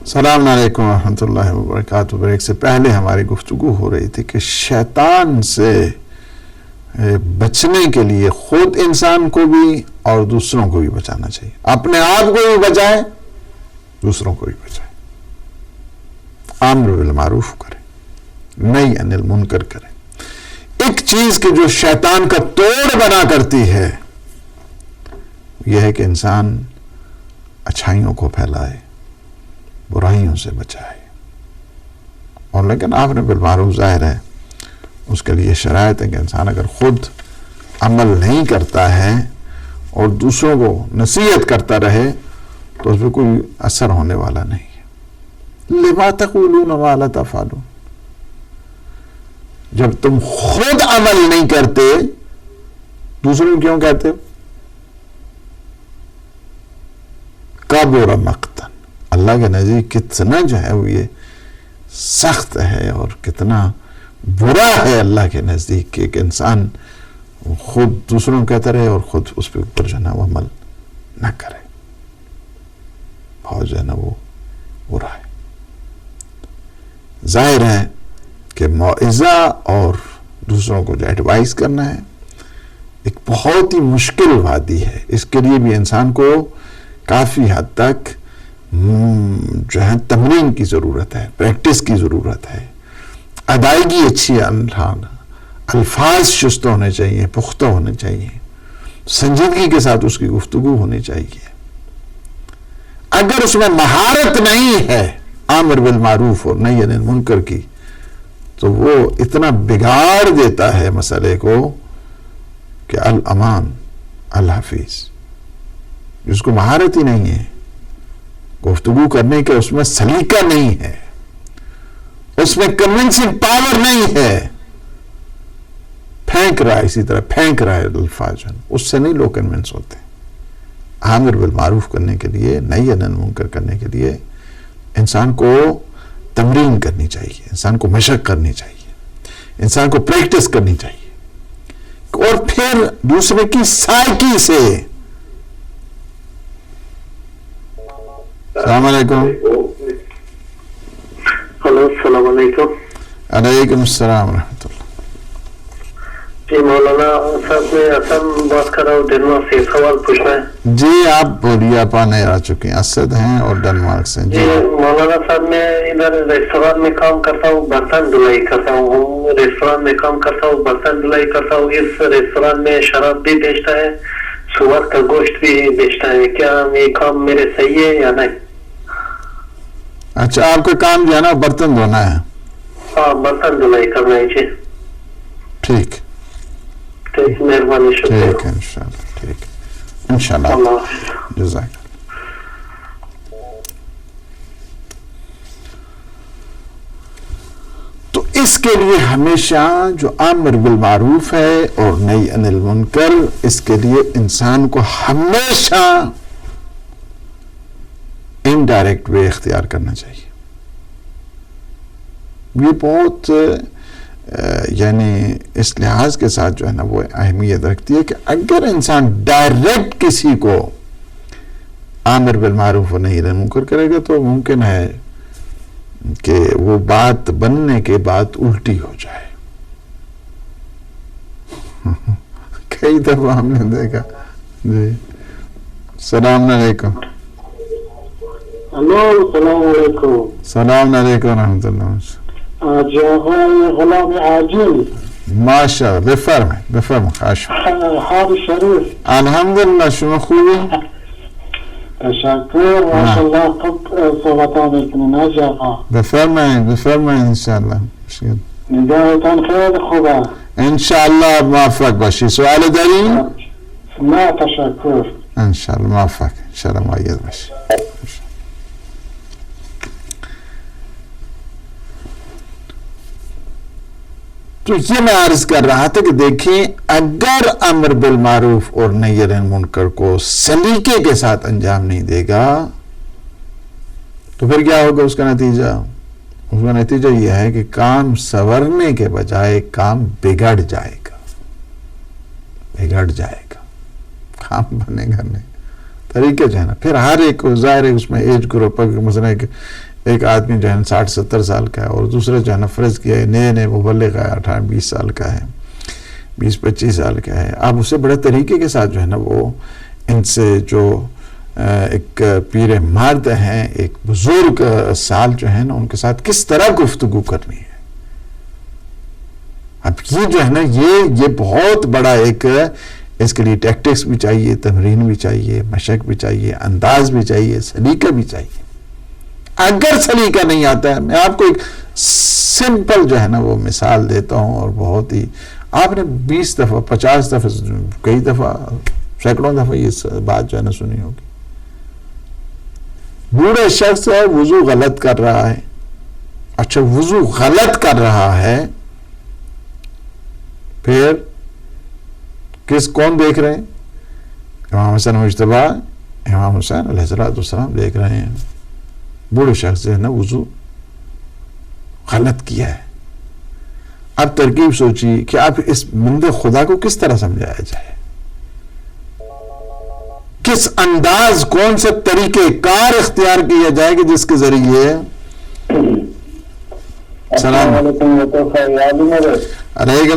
السلام علیکم ورحمۃ اللہ وبرکاتہ. بریک سے پہلے ہماری گفتگو ہو رہی تھی کہ شیطان سے بچنے کے لیے خود انسان کو بھی اور دوسروں کو بھی بچانا چاہیے. اپنے آپ کو بھی بچائے, دوسروں کو بھی بچائے. امر بالمعروف کرے, نہی عن المنکر کرے. ایک چیز کہ جو شیطان کا توڑ بنا کرتی ہے یہ ہے کہ انسان اچھائیوں کو پھیلائے, برائیوں سے بچائے. اور لیکن آپ نے بالمعروف ظاہر ہے اس کے لیے شرائط ہے کہ انسان اگر خود عمل نہیں کرتا ہے اور دوسروں کو نصیحت کرتا رہے تو اس پہ کوئی اثر ہونے والا نہیں ہے. لما تقولون ما لا تفعلون. جب تم خود عمل نہیں کرتے دوسروں کو کیوں کہتے ہو؟ کبر مقتا, اللہ کے نزدیک کتنا جو ہے وہ یہ سخت ہے اور کتنا برا ہے اللہ کے نزدیک کہ ایک انسان خود دوسروں کو کہتا رہے اور خود اس پہ اوپر جو ہے نا وہ عمل نہ کرے. بہت جو ہے نا وہ برا ہے. ظاہر ہے کہ موعظہ اور دوسروں کو جو ایڈوائز کرنا ہے ایک بہت ہی مشکل وادی ہے. اس کے لیے بھی انسان کو کافی حد تک جو ہے تمرین کی ضرورت ہے, پریکٹس کی ضرورت ہے. ادائیگی اچھی, الفاظ شست ہونے چاہیے, پختہ ہونے چاہیے, سنجیدگی کے ساتھ اس کی گفتگو ہونی چاہیے. اگر اس میں مہارت نہیں ہے امر بالمعروف اور نہی عن المنکر کی تو وہ اتنا بگاڑ دیتا ہے مسئلے کو کہ الامان الحفیظ. جس کو مہارت ہی نہیں ہے, گفتگو کرنے کے اس میں سلیقہ نہیں ہے, اس میں کنونسنگ پاور نہیں ہے, پھینک رہا ہے, اسی طرح پھینک رہا ہے الفاظ, اس سے نہیں لوگ کنونس ہوتے. امر بالمعروف کرنے کے لیے, نہی عن المنکر کرنے کے لیے انسان کو تمرین کرنی چاہیے, انسان کو مشق کرنی چاہیے, انسان کو پریکٹس کرنی چاہیے. اور پھر دوسرے کی سائیکی سے. السلام علیکم. ہلو, السلام علیکم. علیکم السلام ورحمۃ اللہ. جی مولانا صاحب, میں اسد بات کر رہا ہوں ڈنمارک سے. سوال پوچھنا ہے. جی آپ بولیے, آپ آنے آ چکے ہیں. اسد ہیں اور ڈنمارک سے. جی مولانا صاحب, میں ادھر ریسٹوران میں کام کرتا ہوں, برتن دھلائی کرتا ہوں. ریسٹوران میں کام کرتا ہوں, برتن دھلائی کرتا ہوں. اس ریسٹوران میں شراب بھی بیچتا ہے, سور کا گوشت بھی بیچتا ہے. کیا یہ کام میرے صحیح ہے یا نہیں؟ اچھا, آپ کا کام جو ہے نا برتن دھونا ہے؟ ہاں, برتن دھلائی کرنا ہے. جی ٹھیک, ٹھیک, مہربانی, شکریہ. ٹھیک ہے انشاءاللہ. ٹھیک ہے انشاءاللہ. اللہ جزاک. تو اس کے لیے ہمیشہ جو امر بالمعروف ہے اور نہی عن المنکر, اس کے لیے انسان کو ہمیشہ انڈائریکٹ وے اختیار کرنا چاہیے. یہ بہت یعنی اس لحاظ کے ساتھ جو ہے نا وہ اہمیت رکھتی ہے کہ اگر انسان ڈائریکٹ کسی کو امر بالمعروف اور نہی عن المنکر کرے گا تو ممکن ہے کہ وہ بات بننے کے بعد الٹی ہو جائے. کئی دفعہ ہم نے دیکھا. جی السلام علیکم. ہلو, السلام علیکم. السلام علیکم ورحمۃ اللہ. غلام عاجل ماشاء اللہ, بفرمایید خواهش. حال شریف. الحمدلله, شما خوبی؟ تشکر, ماشاءالله. خوب صحبت میکنین حاج آقا. بفرمایید انشاءالله. نگاهتان خیلی خوبه. انشاءالله موفق باشی. سوال داری؟ نه تشکر. انشاءالله موفق, انشاءالله مؤید باشی. تو یہ میں عرض کر رہا تھا کہ دیکھیں, اگر امر بالمعروف اور نہی عن المنکر کو سلیقے کے ساتھ انجام نہیں دے گا تو پھر کیا ہوگا اس کا نتیجہ؟ اس کا نتیجہ یہ ہے کہ کام سنورنے کے بجائے کام بگڑ جائے گا, کام بنے گا نہیں. طریقے جو ہے نا, پھر ہر ایک کو ظاہر ہے اس میں ایج گروپ مثلا ایک آدمی جو ہے 60-70 سال کا ہے اور دوسرا جو ہے نا فرض کیا ہے نئے مبلغ ہے 18-20 سال کا ہے 20-25 سال کا ہے. آپ اسے بڑے طریقے کے ساتھ جو ہے نا وہ ان سے جو ایک پیر مرد ہیں ایک بزرگ سال جو ہے نا ان کے ساتھ کس طرح گفتگو کرنی ہے. اب یہ جو ہے نا یہ بہت بڑا ایک اس کے لیے ٹیکٹکس بھی چاہیے, تمرین بھی چاہیے, مشق بھی چاہیے, انداز بھی چاہیے, سلیقہ بھی چاہیے. اگر سلیقہ نہیں آتا ہے, میں آپ کو ایک سمپل جو ہے نا وہ مثال دیتا ہوں اور بہت ہی آپ نے 20 دفعہ 50 دفعہ کئی دفعہ سینکڑوں دفعہ یہ بات جو ہے نا سنی ہوگی. بوڑھا شخص ہے وضو غلط کر رہا ہے. اچھا وضو غلط کر رہا ہے پھر کون دیکھ رہے ہیں؟ امام حسن مجتبیٰ امام حسین علیہ السلام دیکھ رہے ہیں. بوڑھے شخص جو ہے نا وضو غلط کیا ہے. اب ترکیب سوچیے کہ آپ اس بندے خدا کو کس طرح سمجھایا جائے, کس انداز, کون سے طریقے کار اختیار کیا جائے کہ جس کے ذریعے السلام علیکم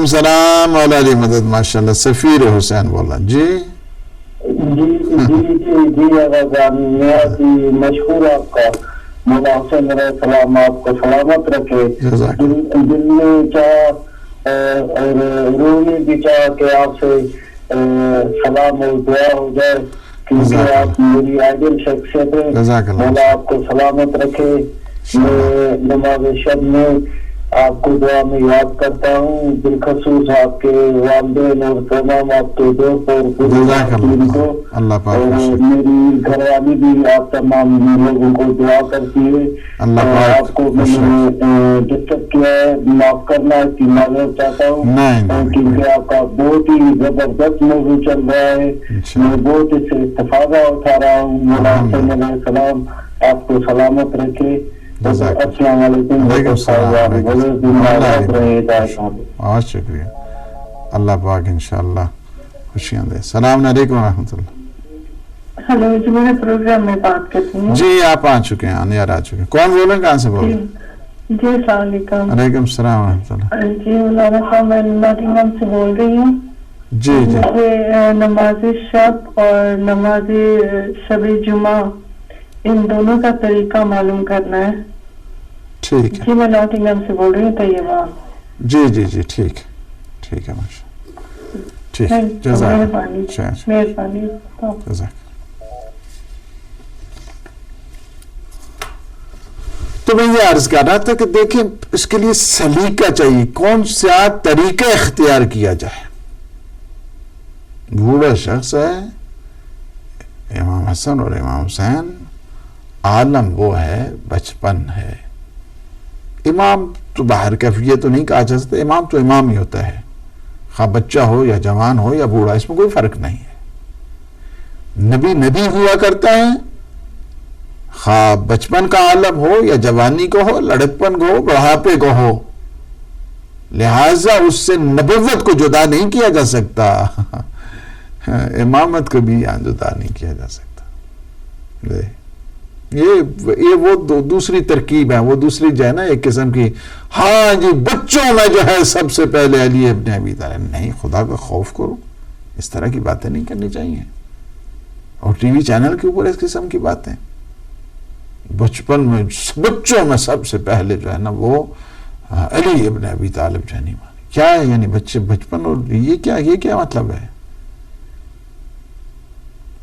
السلام علی مدد ماشاءاللہ سفیر حسین بولا جی مشہور آپ کا مولا حسین علیہ السلام آپ کو سلامت رکھے. دل میں چاہ اور روح میں بھی چاہ کہ آپ سے سلام اور دعا ہو جائے کیونکہ آپ میری آئیڈل شخصیت ہے. مولا آپ کو سلامت رکھے. میں نماز شب میں آپ کو دعا میں یاد کرتا ہوں, بالخصوص آپ کے والدین اور تمام آپ کے دوست اور پوری کو, اور میری گھر والی بھی آپ تمام لوگوں کو دعا کرتی ہے. آپ کو میں نے ڈسٹرب کیا ہے, معاف کرنا اس کی معذرت چاہتا ہوں کیونکہ آپ کا بہت ہی زبردست موضوع چل رہا ہے. میں بہت اس سے استفادہ اٹھا رہا ہوں. مولا حسین علیہ السلام آپ کو سلامت رکھے. السلام علیکم. بہت شکریہ, اللہ پاک انشاءاللہ خوشیاں دے. السلام علیکم ورحمۃ اللہ. ہلو جی میں پروگرام میں بات کرتی ہوں. جی آپ آ چکے ہیں, آنے آ چکے ہیں. کون بول رہے ہیں, کہاں سے بول رہے ہیں؟ جی السلام علیکم. وعلیکم السلام ورحمۃ اللہ. جی مولانا صاحب میں ناٹنگھم سے بول رہی ہوں. جی مجھے نماز شب اور نماز شب جمعہ ان دونوں کا طریقہ معلوم کرنا ہے. ٹھیک ہے جی میں ناٹنگھم سے بول رہی ہوں. طیبہ جی جی جی ٹھیک ہے ماشاء ٹھیک. مہربانی مہربانی. تو میں یہ عرض کر رہا تھا کہ دیکھیں اس کے لیے سلیقہ چاہیے, کون سا طریقہ اختیار کیا جائے. بوڑھا شخص ہے امام حسن اور امام حسین, عالم وہ ہے بچپن ہے. امام تو باہر کیفیت تو نہیں کہا جا سکتا, امام تو امام ہی ہوتا ہے, خواہ بچہ ہو یا جوان ہو یا بوڑھا, اس میں کوئی فرق نہیں ہے. نبی ہوا کرتا ہے, خواہ بچپن کا عالم ہو یا جوانی کو ہو, لڑکپن کو ہو, بڑھاپے کو ہو. لہذا اس سے نبوت کو جدا نہیں کیا جا سکتا, امامت کو بھی جدا نہیں کیا جا سکتا. یہ وہ دوسری ترکیب ہے, وہ دوسری جو ہے نا ایک قسم کی, ہاں جی بچوں میں جو ہے سب سے پہلے علی ابن ابی طالب. نہیں, خدا کا خوف کرو, اس طرح کی باتیں نہیں کرنی چاہیے. اور ٹی وی چینل کے اوپر اس قسم کی باتیں, بچپن میں بچوں میں سب سے پہلے جو ہے نا وہ علی ابن ابی طالب جو ہے نہیں مانی. کیا ہے یعنی بچے بچپن, اور یہ کیا مطلب ہے؟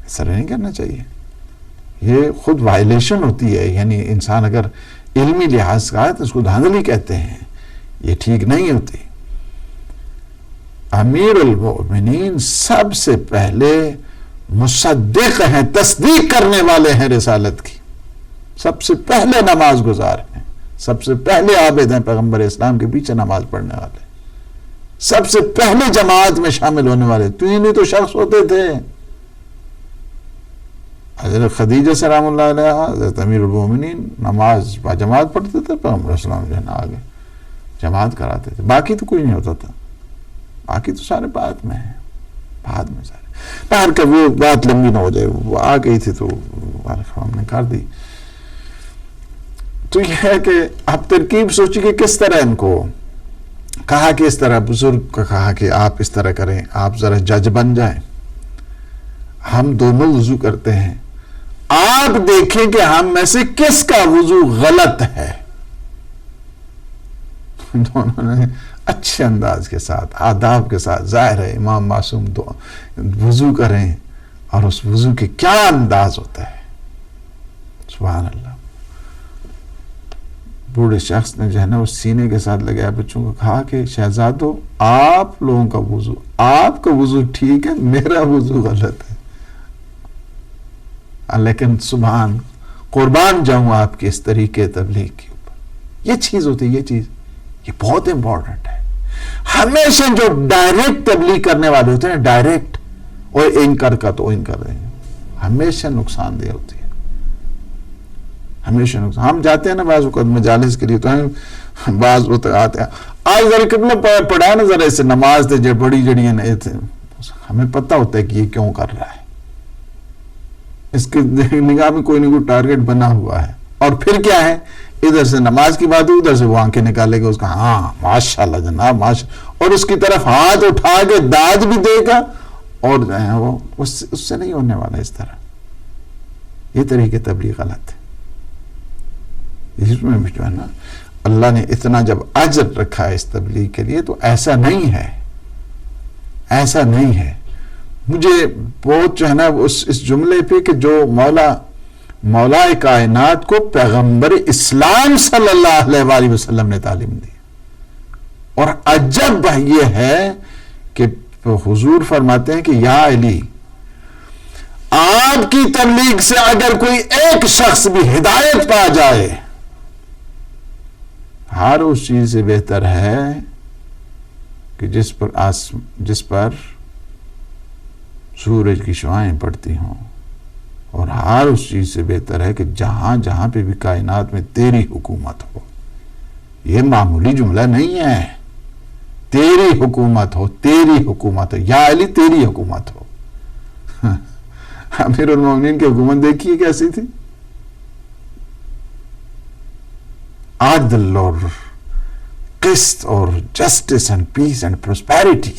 ایسا نہیں کرنا چاہیے. یہ خود وائلیشن ہوتی ہے. یعنی انسان اگر علمی لحاظ کا ہے تو اس کو دھاندلی کہتے ہیں, یہ ٹھیک نہیں ہوتی. امیر المؤمنین سب سے پہلے مصدق ہیں, تصدیق کرنے والے ہیں رسالت کی, سب سے پہلے نماز گزار ہیں, سب سے پہلے عابد ہیں, پیغمبر اسلام کے پیچھے نماز پڑھنے والے, سب سے پہلے جماعت میں شامل ہونے والے. تین ہی تو شخص ہوتے تھے, حضرت خدیجہ سلام اللہ علیہ, حضرت امیر المومنین. نماز با جماعت پڑھتے تھے, پیغمبر اسلام جو ہے نا آگے جماعت کراتے تھے. باقی تو کوئی نہیں ہوتا تھا, باقی تو سارے بعد میں ہیں, بعد میں سارے. باہر کا وہ بات لمبی نہ ہو جائے, وہ آ گئی تھی تو ہم نے کر دی. تو یہ ہے کہ آپ ترکیب سوچی کہ کس طرح ان کو کہا کہ اس طرح بزرگ کا کہا کہ آپ اس طرح کریں, آپ ذرا جج بن جائیں. ہم دونوں وضو کرتے ہیں, آپ دیکھیں کہ ہم میں سے کس کا وضو غلط ہے. دونوں نے اچھے انداز کے ساتھ, آداب کے ساتھ, ظاہر ہے امام معصوم تو وضو کریں اور اس وضو کے کیا انداز ہوتا ہے, سبحان اللہ. بوڑھے شخص نے جو ہے نا وہ سینے کے ساتھ لگایا بچوں کو, کہا کہ شہزادو آپ لوگوں کا وضو, آپ کا وضو ٹھیک ہے, میرا وضو غلط ہے, لیکن سبحان, قربان جاؤں آپ کے اس طریقے تبلیغ کے اوپر. یہ چیز ہوتی ہے, یہ چیز یہ بہت امپورٹنٹ ہے. ہمیشہ جو ڈائریکٹ تبلیغ کرنے والے ہوتے ہیں, ڈائریکٹ اور اینکر کا تو اینکر رہے ہیں, ہمیشہ نقصان دہ ہوتی ہے, ہمیشہ نقصان. ہم جاتے ہیں نا بعض اوقات مجالس کے لیے, تو ہم بعض وقت آتے ہیں, آج ذرا کتنا پڑھا نا ذرا اسے نماز دے بڑی جڑیاں تھے, ہمیں پتہ ہوتا ہے کہ یہ کیوں کر رہا ہے, اس کے نگاہ میں کوئی نہ کوئی ٹارگٹ بنا ہوا ہے. اور پھر کیا ہے, ادھر سے نماز کی بات ہے, ادھر سے وہ آنکھیں نکالے گا اس کا, ہاں ماشاءاللہ جناب ماشاء, اور اس کی طرف ہاتھ اٹھا کے داد بھی دے گا, اور جو ہے وہ اس سے نہیں ہونے والا اس طرح. یہ طریقے تبلیغ غلط ہے. اس میں بھی جو ہے نا اللہ نے اتنا جب اجر رکھا ہے اس تبلیغ کے لیے, تو ایسا نہیں ہے, ایسا نہیں ہے. مجھے بہت جو ہے نا اس جملے پہ کہ جو مولا کائنات کو پیغمبر اسلام صلی اللہ علیہ وآلہ وسلم نے تعلیم دی, اور عجب یہ ہے کہ حضور فرماتے ہیں کہ یا علی, آپ کی تبلیغ سے اگر کوئی ایک شخص بھی ہدایت پا جائے, ہر اس چیز سے بہتر ہے کہ جس پر سورج کی شعائیں پڑتی ہوں, اور ہر اس چیز سے بہتر ہے کہ جہاں جہاں پہ بھی کائنات میں تیری حکومت ہو. یہ معمولی جملہ نہیں ہے, تیری حکومت ہو, تیری حکومت ہو, یا علی تیری حکومت ہو. امیر المومنین کی حکومت دیکھیے کیسی تھی, عدل اور قسط اور justice and peace and prosperity,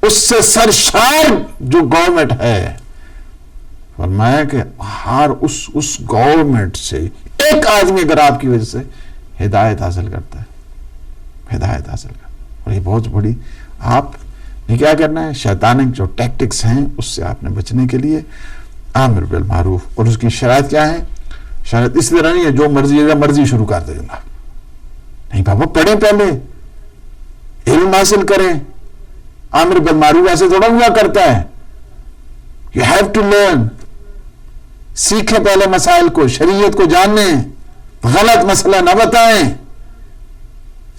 اس سے سرشار جو گورنمنٹ ہے. فرمایا کہ ہر اس گورنمنٹ سے ایک آدمی اگر آپ کی وجہ سے ہدایت حاصل کرتا ہے, ہدایت حاصل کرتا ہے, اور یہ بہت بڑی, آپ نے کیا کرنا ہے, شیطانک جو ٹیکٹکس ہیں اس سے آپ نے بچنے کے لیے امر بالمعروف. اور اس کی شرائط کیا ہے, شرائط اس طرح نہیں ہے جو مرضی شروع کر دے گا, نہیں بابا پڑھیں, پہلے علم حاصل کریں. امر بالمعروف ایسے تھوڑا ہوا کرتا ہے, یو ہیو ٹو لرن, سیکھیں پہلے مسائل کو, شریعت کو جانیں, غلط مسئلہ نہ بتائیں.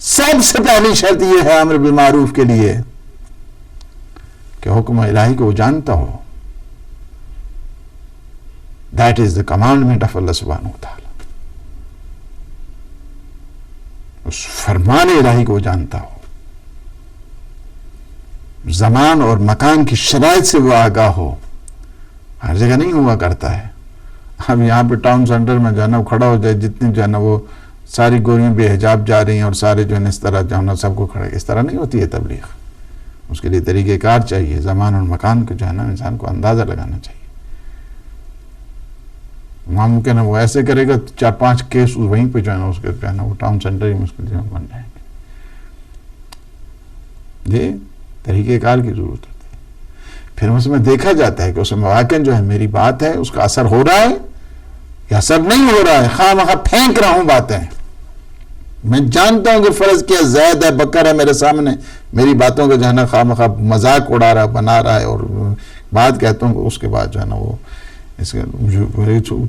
سب سے پہلی شرط یہ ہے امر بالمعروف کے لیے کہ حکم الہی کو وہ جانتا ہو. That is the commandment of Allah subhanahu wa ta'ala. اس فرمان الہی کو وہ جانتا ہو, زمان اور مکان کی شرائط سے وہ آگاہ ہو. ہر جگہ نہیں ہوا کرتا ہے. اب یہاں پہ ٹاؤن سینٹر میں جو ہے نا وہ کھڑا ہو جائے, جتنی جو ہے نا وہ ساری گوریاں بے حجاب جا رہی ہیں اور سارے جو ہے نا اس طرح جو ہے نا سب کو کھڑے, اس طرح نہیں ہوتی ہے تبلیغ. اس کے لیے طریقہ کار چاہیے, زمان اور مکان کو جو ہے نا انسان کو اندازہ لگانا چاہیے. ممکن ہے وہ ایسے کرے گا 4-5 کیس وہیں پہ جو ہے نا اس کے جو ہے نا وہ ٹاؤن سینٹر ہی میں اس کے جو بن جائیں گے. یہ طریقہ کار کی ضرورت ہوتی ہے. پھر اس میں دیکھا جاتا ہے کہ اس میں واقعی جو ہے میری بات ہے اس کا اثر ہو رہا ہے یا اثر نہیں ہو رہا ہے. خواہ مخواہ پھینک رہا ہوں باتیں, میں جانتا ہوں کہ فرض کیا زید ہے, بکر ہے میرے سامنے, میری باتوں کا جو ہے نا خواہ مخواہ مذاق اڑا رہا, بنا رہا ہے, اور بات کہتا ہوں اس کے بعد جو ہے نا وہ اس کے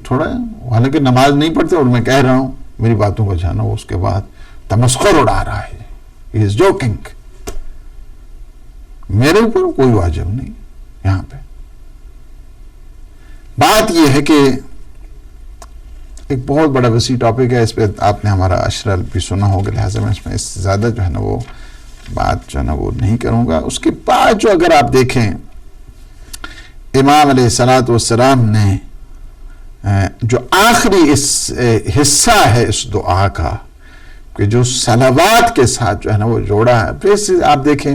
تھوڑا ہے, حالانکہ نماز نہیں پڑھتے اور میں کہہ رہا ہوں میری باتوں کا جو ہے نا وہ اس کے بعد تمسخر اڑا رہا ہے. He is joking. میرے اوپر کوئی واجب نہیں. یہاں پہ بات یہ ہے کہ ایک بہت بڑا وسیع ٹاپک ہے, اس پہ آپ نے ہمارا اشرل بھی سنا ہوگا, لہٰذا میں اس میں اس سے زیادہ جو ہے نا وہ بات جو ہے نا وہ نہیں کروں گا. اس کے بعد جو اگر آپ دیکھیں امام علیہ الصلوۃ والسلام نے جو آخری اس حصہ ہے اس دعا کا کہ جو صلوات کے ساتھ جو ہے نا وہ جوڑا ہے. پھر آپ دیکھیں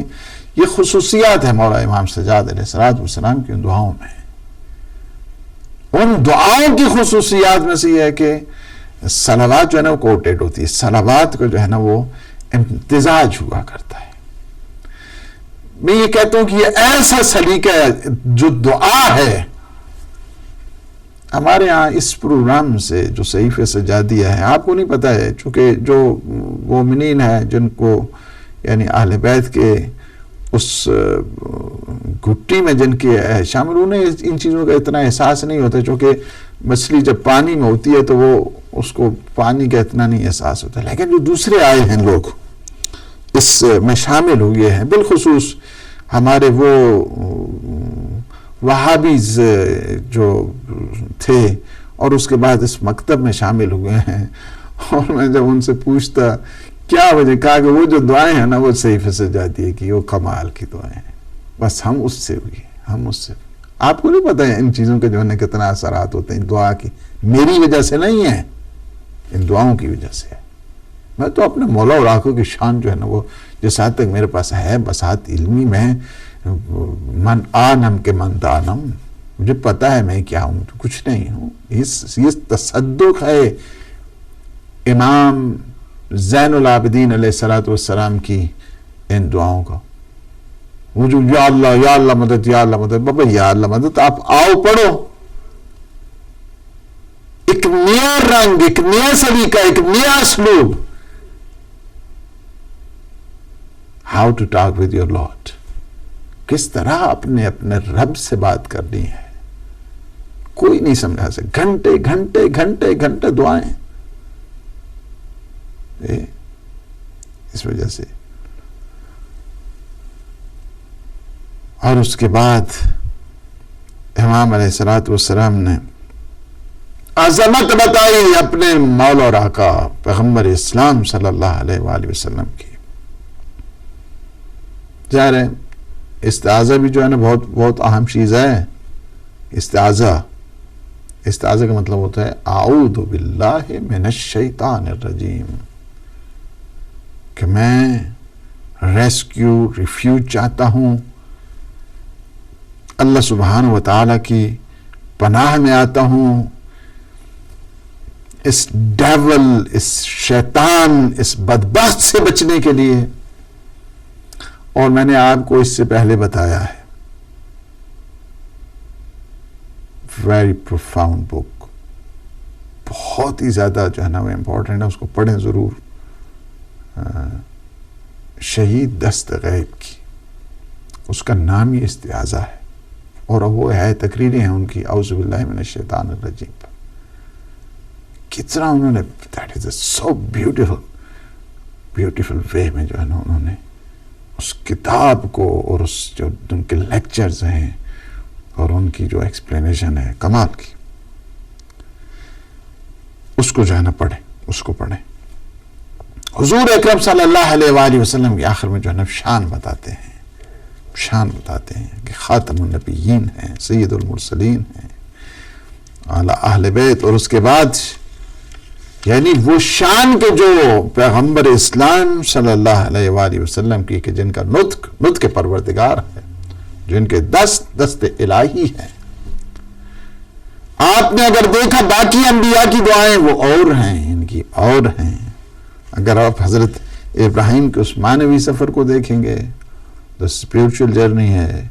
یہ خصوصیات ہے مولا امام سجاد علیہ السلام کی ان دعاؤں میں. ان دعاؤں کی خصوصیات میں سے یہ ہے کہ صلوات جو ہے نا وہ کوٹیڈ ہوتی ہے. صلوات کو جو ہے نا وہ امتزاج ہوا کرتا ہے. میں یہ کہتا ہوں کہ یہ ایسا سلیقہ ہے جو دعا ہے. ہمارے ہاں اس پروگرام سے جو صحیفہ سجادیہ ہے, آپ کو نہیں پتا ہے, چونکہ جو مومنین ہیں جن کو یعنی اہل بیت کے اس گھٹی میں جن کے شامل, انہیں ان چیزوں کا اتنا احساس نہیں ہوتا, چونکہ مچھلی جب پانی میں ہوتی ہے تو وہ اس کو پانی کا اتنا نہیں احساس ہوتا. لیکن جو دوسرے آئے ہیں لوگ اس میں شامل ہوئے ہیں, بالخصوص ہمارے وہ وہابیز جو تھے اور اس کے بعد اس مکتب میں شامل ہوئے ہیں, اور میں جب ان سے پوچھتا کیا وجہ, کہا کہ وہ جو دعائیں ہیں نا وہ صحیفہ سجادیہ کی وہ کمال کی دعائیں ہیں, بس ہم اس سے ہوئی, ہم اس سے. آپ کو نہیں پتا ہے ان چیزوں کے جو ہے کتنا اثرات ہوتے ہیں دعا کی. میری وجہ سے نہیں ہے, ان دعاؤں کی وجہ سے ہے. میں تو اپنے مولا اور آقا کی شان جو ہے نا وہ جس حد تک میرے پاس ہے بساط علمی میں, من آنم کے من دانم, مجھے پتا ہے میں کیا ہوں, کچھ نہیں ہوں. یہ تصدق ہے امام زین العابدین علیہ السلام کی ان دعاؤں کا. وہ جو یا اللہ مدد, یا اللہ مدد, بابا یا اللہ مدد آپ آؤ پڑھو. ایک نیا رنگ, ایک نیا سلیقہ, ایک نیا اسلوب. How to talk with your lord, کس طرح اپنے رب سے بات کرنی ہے, کوئی نہیں سمجھا سکتا. گھنٹے گھنٹے گھنٹے گھنٹے دعائیں. اس وجہ سے. اور اس کے بعد امام علیہ السلام نے عظمت بتائی اپنے مولا اور آقا پیغمبر اسلام صلی اللہ علیہ وآلہ وسلم کی. ظاہر ہے استعاذہ بھی جو ہے نا بہت بہت اہم چیز ہے. استعاذہ کا مطلب ہوتا ہے اعوذ باللہ من الشیطان الرجیم, کہ میں ریسکیو, ریفیوج چاہتا ہوں, اللہ سبحانہ و تعالی کی پناہ میں آتا ہوں اس ڈیول, اس شیطان, اس بدبخت سے بچنے کے لیے. اور میں نے آپ کو اس سے پہلے بتایا ہے, ویری پروفاؤنڈ بک, بہت ہی زیادہ جو ہے نا وہ امپورٹنٹ ہے, اس کو پڑھیں ضرور. شہید دست غیب کی, اس کا نام ہی استعاذہ ہے, اور وہ ہے تقریریں ہیں ان کی اعوذ باللہ من الشیطان الرجیم پر. کتنا انہوں نے, that is so beautiful way میں جو ہے نا انہوں نے اس کتاب کو اور اس جو ان کے لیکچرز ہیں اور ان کی جو ایکسپلینیشن ہے کمال کی, اس کو جو ہے نا پڑھیں, اس کو پڑھیں. حضور اکرم صلی اللہ علیہ وآلہ وسلم کے آخر میں جو ہے نا شان بتاتے ہیں کہ خاتم النبیین ہیں, سید المرسلین ہیں, اعلی اہل بیت. اور اس کے بعد یعنی وہ شان کے جو پیغمبر اسلام صلی اللہ علیہ وآلہ وسلم کی, کہ جن کا نطق پروردگار ہے, جن کے دست الہی ہیں. آپ نے اگر دیکھا باقی انبیاء کی دعائیں وہ اور ہیں, ان کی اور ہیں. اگر آپ حضرت ابراہیم کے اس معنوی سفر کو دیکھیں گے, تو اسپریچول جرنی ہے,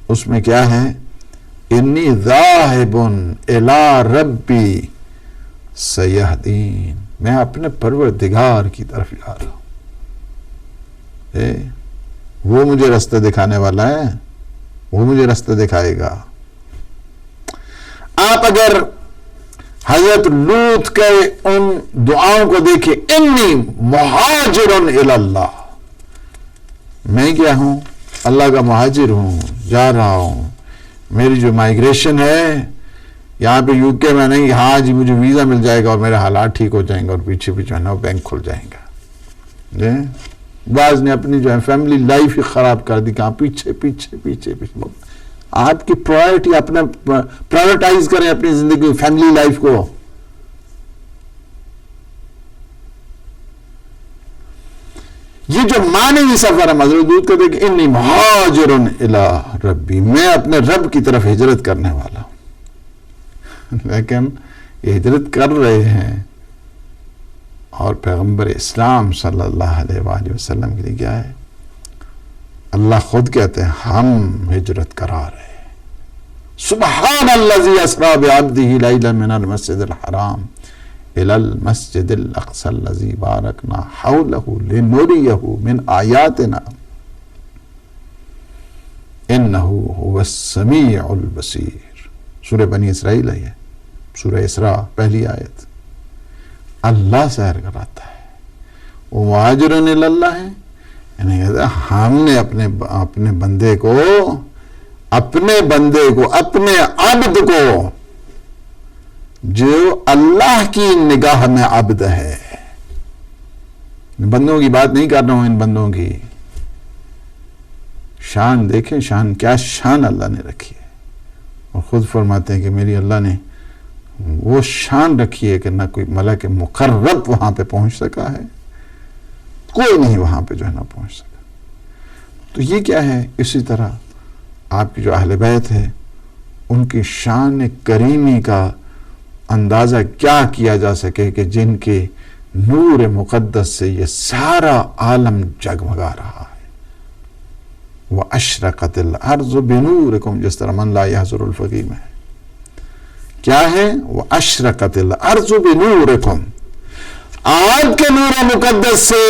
اس میں کیا ہے, انی ذاہب الی ربی سیہدین, میں اپنے پروردگار کی طرف جا رہا ہوں. وہ مجھے رستہ دکھانے والا ہے, وہ مجھے رستہ دکھائے گا. آپ اگر حضرت لوط کے ان دعاؤں کو دیکھیں, انی مہاجر الی اللہ, میں کیا ہوں, اللہ کا مہاجر ہوں, جا رہا ہوں. میری جو مائیگریشن ہے یہاں پہ یو کے میں نہیں, ہاں جی مجھے ویزا مل جائے گا اور میرے حالات ٹھیک ہو جائیں گے اور پیچھے پیچھے نا بینک کھل جائیں گا. بعض نے اپنی جو ہے فیملی لائف ہی خراب کر دی, کہاں پیچھے پیچھے پیچھے پیچھے. آپ کی پرائورٹی اپنا پرائیورٹائز کریں اپنی زندگی فیملی لائف کو. یہ جو معنوی سفر ہے حضرت دودھ کہتے کہ انی مہاجر الی ربی، میں اپنے رب کی طرف ہجرت کرنے والا ہوں. لیکن یہ ہجرت کر رہے ہیں اور پیغمبر اسلام صلی اللہ علیہ وآلہ وسلم کے لیے کیا ہے؟ اللہ خود کہتے ہیں ہم ہجرت کرا رہے ہیں. سبحان الذی اسری بعبدہ لیلا من المسجد الحرام الى المسجد الاقصى الذي باركنا حوله لنريه من آیاتنا انه هو السمیع البصیر. سورہ بنی اسرائیل ہے، سورہ اسراء پہلی آیت. اللہ سیر کراتا ہے، وہ مہاجرون الی اللہ ہے. یعنی کہتا ہے ہم نے اپنے بندے کو اپنے عبد کو جو اللہ کی نگاہ میں عبد ہے، بندوں کی بات نہیں کر رہا ہوں، ان بندوں کی شان دیکھیں، شان کیا شان اللہ نے رکھی ہے. اور خود فرماتے ہیں کہ میری اللہ نے وہ شان رکھی ہے کہ نہ کوئی ملک مقرب وہاں پہ پہنچ سکا ہے، کوئی نہیں وہاں پہ جو ہے نہ پہنچ سکا. تو یہ کیا ہے؟ اسی طرح آپ کی جو اہل بیت ہے ان کی شان کریمی کا اندازہ کیا کیا جا سکے کہ جن کے نور مقدس سے یہ سارا عالم جگمگا رہا ہے. وَأَشْرَقَتِ الْأَرْضُ بِنُورِكُمْ، جس طرح من لا يحضر الفقی میں کیا ہے؟ وَأَشْرَقَتِ الْأَرْضُ بِنُورِكُمْ، آپ کے نور مقدس سے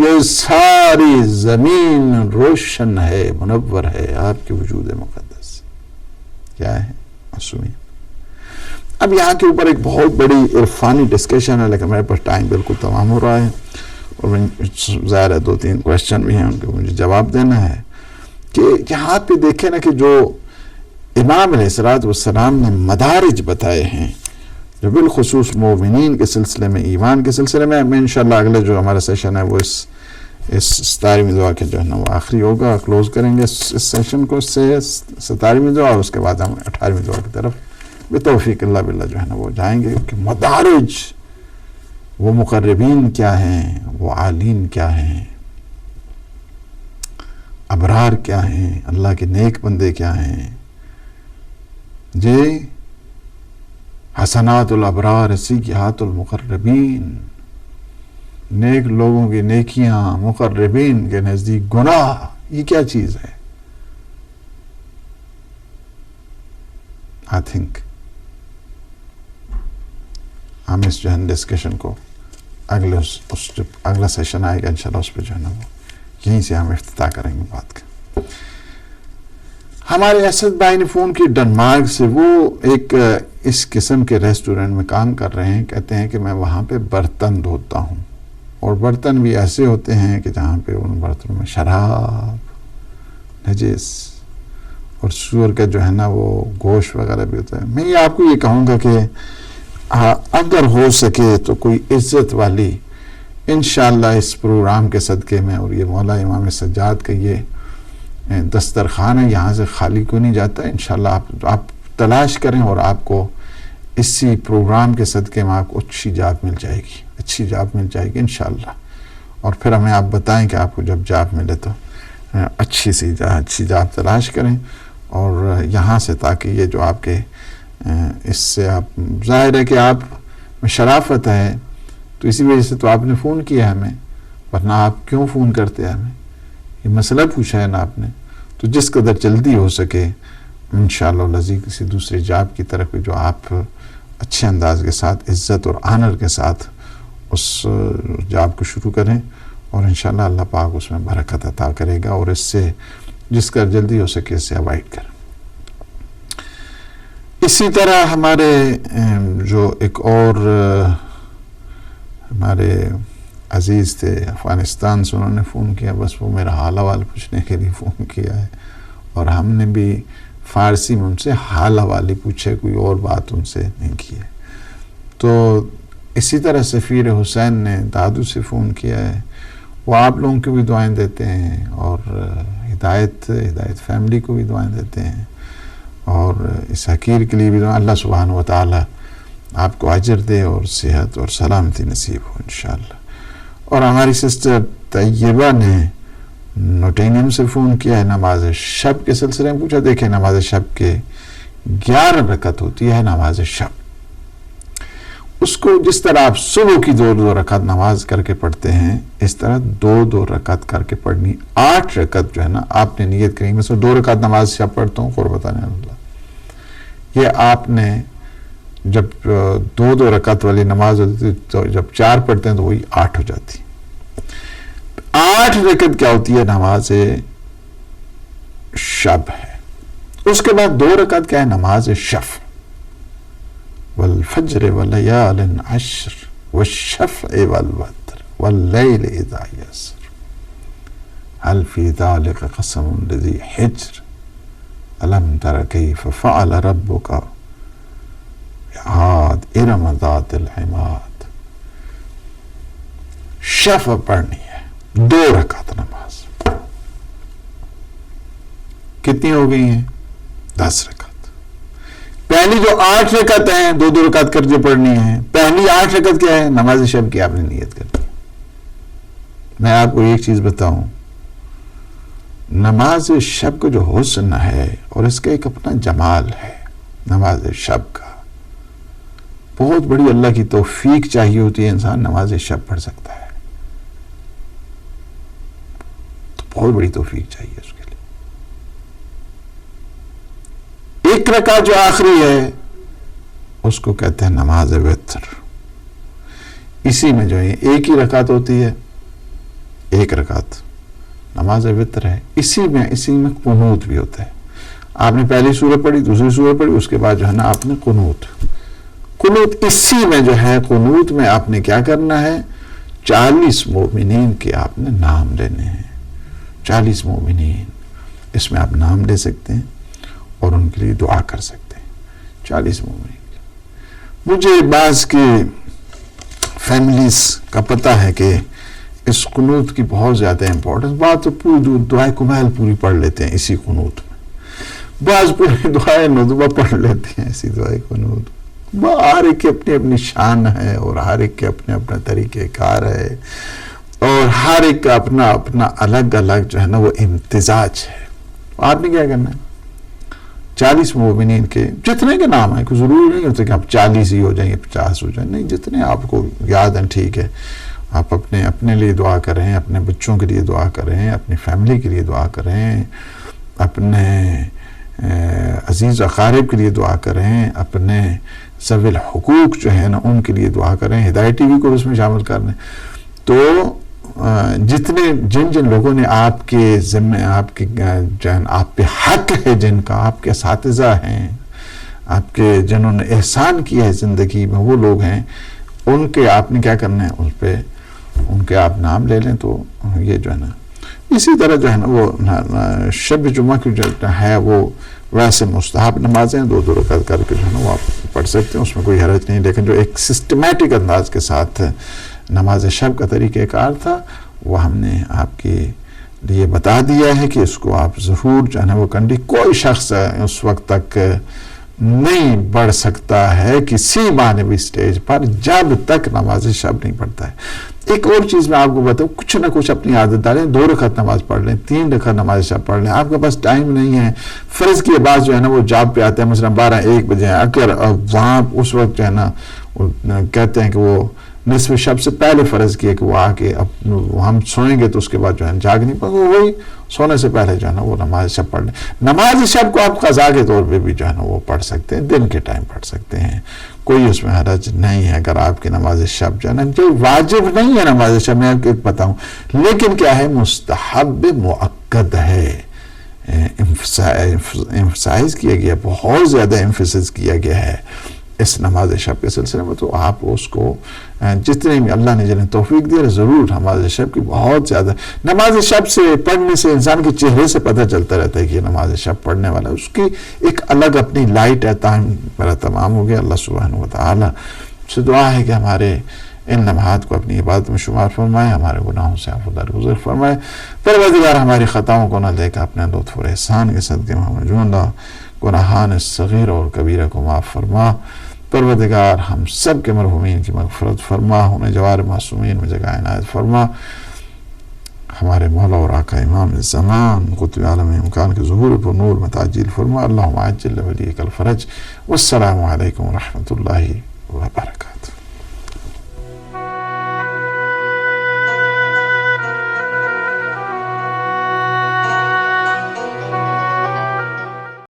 یہ ساری زمین روشن ہے، منور ہے آپ کے وجود مقدس. کیا ہے؟ معصومین. اب یہاں کے اوپر ایک بہت بڑی عرفانی ڈسکشن ہے، لیکن میرے پاس ٹائم بالکل تمام ہو رہا ہے اور ظاہر ہے 2-3 کوشچن بھی ہیں ان کے مجھے جواب دینا ہے. کہ یہاں پہ دیکھیں نا کہ جو امام علیہ الصلوۃ والسلام نے مدارج بتائے ہیں جو بالخصوص مومنین کے سلسلے میں، ایمان کے سلسلے میں انشاءاللہ اگلے جو ہمارا سیشن ہے وہ اس 17ویں دعا کے جو ہے نا وہ آخری ہوگا، کلوز کریں گے اس سیشن کو، 17ویں دعا، اور اس کے بعد ہم 18ویں دعا کی طرف بتوفیق اللہ باللہ جو ہے نا وہ جائیں گے. کہ مدارج، وہ مقربین کیا ہیں، وہ عالین کیا ہیں، ابرار کیا ہیں، اللہ کے نیک بندے کیا ہیں. جی حسنات الابرار سیئات المقربین، نیک لوگوں کی نیکیاں مقربین کے نزدیک گناہ. یہ کیا چیز ہے؟ آئی تھنک ہم اس جو ہے ڈسکشن کو اگلا سیشن آئے گا انشاءاللہ اس پہ جو ہے نا وہ یہیں سے ہم افتتاح کریں گے بات کا. ہمارے اسد بھائی نے فون کی ڈنمارک سے، وہ ایک اس قسم کے ریسٹورنٹ میں کام کر رہے ہیں. کہتے ہیں کہ میں وہاں پہ برتن دھوتا ہوں، اور برتن بھی ایسے ہوتے ہیں کہ جہاں پہ ان برتنوں میں شراب، نجس اور سور کا جو ہے نا وہ گوشت وغیرہ بھی ہوتا ہے. میں یہ آپ کو یہ کہوں گا کہ اگر ہو سکے تو کوئی عزت والی انشاءاللہ اس پروگرام کے صدقے میں، اور یہ مولا امام سجاد کا یہ دسترخوان ہے یہاں سے خالی کو نہیں جاتا. انشاءاللہ آپ تلاش کریں اور آپ کو اسی پروگرام کے صدقے میں آپ کو اچھی جاب مل جائے گی انشاءاللہ. اور پھر ہمیں آپ بتائیں کہ آپ کو جب جاب ملے تو اچھی جاب تلاش کریں اور یہاں سے، تاکہ یہ جو آپ کے اس سے آپ ظاہر ہے کہ آپ میں شرافت ہے تو اسی وجہ سے تو آپ نے فون کیا ہمیں، ورنہ آپ کیوں فون کرتے ہیں ہمیں؟ یہ مسئلہ پوچھا ہے نا آپ نے. تو جس قدر جلدی ہو سکے انشاءاللہ العزیز کسی دوسری جاب کی طرف جو آپ اچھے انداز کے ساتھ، عزت اور آنر کے ساتھ اس جاب کو شروع کریں، اور انشاءاللہ اللہ پاک اس میں برکت عطا کرے گا، اور اس سے جس قدر جلدی ہو سکے اس سے اوائڈ کریں. اسی طرح ہمارے جو ایک اور ہمارے عزیز تھے افغانستان سے، انہوں نے فون کیا، بس وہ میرا حال حوال پوچھنے کے لیے فون کیا ہے، اور ہم نے بھی فارسی میں ان سے حال حوالی پوچھے، کوئی اور بات ان سے نہیں کی ہے. تو اسی طرح سفیر حسین نے دادو سے فون کیا ہے، وہ آپ لوگوں کو بھی دعائیں دیتے ہیں اور ہدایت فیملی کو بھی دعائیں دیتے ہیں اور اس حقیر کے لیے بھی دعائیں. اللہ سبحانہ و تعالی آپ کو اجر دے اور صحت اور سلامتی نصیب ہو انشاءاللہ. اور ہماری سسٹر طیبہ نے نوٹینیم سے فون کیا ہے نماز شب کے سلسلے میں پوچھا. دیکھیں نماز شب کے 11 رکعت ہوتی ہے نماز شب. اس کو جس طرح آپ صبح کی 2 رکعت نماز کر کے پڑھتے ہیں اس طرح 2 رکعت کر کے پڑھنی. 8 رکعت جو ہے نا آپ نے نیت کریں. میں 2 رکعت نماز شب پڑھتا ہوں قربتاً اللہ. یہ آپ نے جب 2 رکعت والی نماز ہوتی تھی تو جب 4 پڑھتے ہیں تو وہی 8 ہو جاتی. 8 رکعت کیا ہوتی ہے نماز شب ہے. اس کے بعد 2 رکعت کیا ہے نماز شفع. والفجر وليال عشر والشفع والوتر والليل إذا يسر هل في ذلك قسم لذي حجر ألم تر كيف فعل ربك بعاد إرم ذات العماد. شفع پڑھنی ہے 2 رکعت نماز. کتنی ہو گئی ہیں 10 رکعت. پہلی جو 8 رکعت ہیں 2 رکعت کر کے پڑھنی ہے. پہلی 8 رکعت کیا ہے نماز شب کی آپ نے نیت کرنی. میں آپ کو ایک چیز بتاؤں, نماز شب کا جو حسن ہے اور اس کا ایک اپنا جمال ہے نماز شب کا. بہت بڑی اللہ کی توفیق چاہیے ہوتی ہے انسان نماز شب پڑھ سکتا ہے. تو بہت بڑی توفیق چاہیے اس کے لیے. ایک رکعت جو آخری ہے اس کو کہتے ہیں نماز وتر. اسی میں جو ہے ایک ہی رکعت ہوتی ہے, 1 رکعت نماز وتر ہے. اسی میں قنوت بھی ہوتا ہے. آپ نے پہلی سورت پڑھی, دوسری سورت پڑھی, اس کے بعد جو ہے نا آپ نے قنوت اسی میں جو ہے قنوت میں آپ نے کیا کرنا ہے 40 مومنین کے آپ نے نام لینے ہیں. 40 مومنین اس میں آپ نام لے سکتے ہیں اور ان کے لیے دعا کر سکتے ہیں. 40 مومنین. مجھے بعض کی فیملیز کا پتہ ہے کہ اس قنوت کی بہت زیادہ امپورٹنس. بعض تو پوری دعائے کمیل پوری پڑھ لیتے ہیں اسی قنوت میں. بعض پوری دعائے ندبہ پڑھ لیتے ہیں اسی دعائے قنوت. ہر ایک کی اپنی اپنی شان ہے اور ہر ایک کے اپنے اپنا طریقہ کار ہے اور ہر ایک کا اپنا اپنا الگ الگ جو ہے نا وہ امتزاج ہے. آپ نے کیا کرنا ہے 40 مومنین کے جتنے کے نام ہیں, کوئی ضروری نہیں ہوتا کہ آپ 40 ہی ہو جائیں 50 ہو جائیں. نہیں, جتنے آپ کو یاد ہیں ٹھیک ہے. آپ اپنے لیے دعا کریں, اپنے بچوں کے لیے دعا کریں, اپنی فیملی کے لیے دعا کریں, اپنے عزیز اقارب کے لیے دعا کریں, اپنے ذوی الحقوق جو ہے نا ان کے لیے دعا کریں. ہدایت ٹی وی کو اس میں شامل کر لیں. تو جن لوگوں نے آپ کے ذمہ آپ پہ حق ہے, جن کا آپ کے اساتذہ ہیں, آپ کے جنہوں نے احسان کیا ہے زندگی میں, وہ لوگ ہیں, ان کے آپ نے کیا کرنا ہے اس پہ ان کے آپ نام لے لیں. تو یہ جو ہے نا اسی طرح جو ہے نا وہ شب جمعہ کی جو ہے وہ ویسے مستحب نمازیں 2 رکعت کر کے جو ہے نا وہ آپ پڑھ سکتے ہیں, اس میں کوئی حرج نہیں. لیکن جو ایک سسٹمیٹک انداز کے ساتھ نماز شب کا طریقہ کار تھا وہ ہم نے آپ کے لیے بتا دیا ہے کہ اس کو آپ ضرور جو ہے نا وہ کریں. کوئی شخص اس وقت تک نہیں بڑھ سکتا ہے کسی معنوی سٹیج پر جب تک نماز شب نہیں پڑھتا ہے. ایک اور چیز میں آپ کو بتاؤں, کچھ نہ کچھ اپنی عادت ڈالیں. 2 رکعت نماز پڑھ لیں, 3 رکعت نماز شب پڑھ لیں. آپ کے پاس ٹائم نہیں ہے, فرض کی بعض جو ہے نا وہ جاب پہ آتے ہیں مثلا 12-1 بجے, اگر وہاں اس وقت جو ہے نا کہتے ہیں کہ وہ نصف شب سے پہلے فرض کیا کہ وہ آ کے اب ہم سوئیں گے تو اس کے بعد جو ہے جاگ نہیں پڑے, وہی سونے سے پہلے جو ہے نا وہ نماز شب پڑھ لیں. نماز شب کو آپ قضا کے طور پہ بھی جو ہے نا وہ پڑھ سکتے ہیں, دن کے ٹائم پڑھ سکتے ہیں, کوئی اس میں حرج نہیں ہے. اگر آپ کی نماز شب جو ہے نا جو واجب نہیں ہے نماز شب, میں آپ کو ایک بتاؤں, لیکن کیا ہے مستحب مؤکد ہے. ایمفسائز کیا گیا, بہت زیادہ ایمفسائز کیا گیا ہے اس نماز شب کے سلسلے میں. تو آپ اس کو جتنے بھی اللہ نے جنہیں توفیق دیا ضرور نماز شب کی بہت زیادہ. نماز شب سے پڑھنے سے انسان کے چہرے سے پتہ چلتا رہتا ہے کہ یہ نماز شب پڑھنے والا, اس کی ایک الگ اپنی لائٹ ہے. تاہم میرا تمام ہو گیا. اللہ سبحانہ و تعالی سے دعا ہے کہ ہمارے ان لمحات کو اپنی عبادت میں شمار فرمائے، ہمارے گناہوں سے عفو درگزر فرمائے۔ پروردگار ہماری خطاؤں کو نہ لے کر اپنے لطف اور احسان کے صدقے میں ہمیں جوندا گناہان صغیر اور کبیرہ کو معاف فرما۔ پروردگار ہم سب کے مرحومین کی مغفرت فرما، انہیں جوار معصومین میں جگہ عنایت فرما۔ ہمارے مولا اور آقا امام الزمان قطب عالم امکان کے ظہور پر نور میں تعجیل فرما۔ اللہم عجل ولیک الفرج۔ والسلام علیکم ورحمۃ اللہ وبرکاتہ۔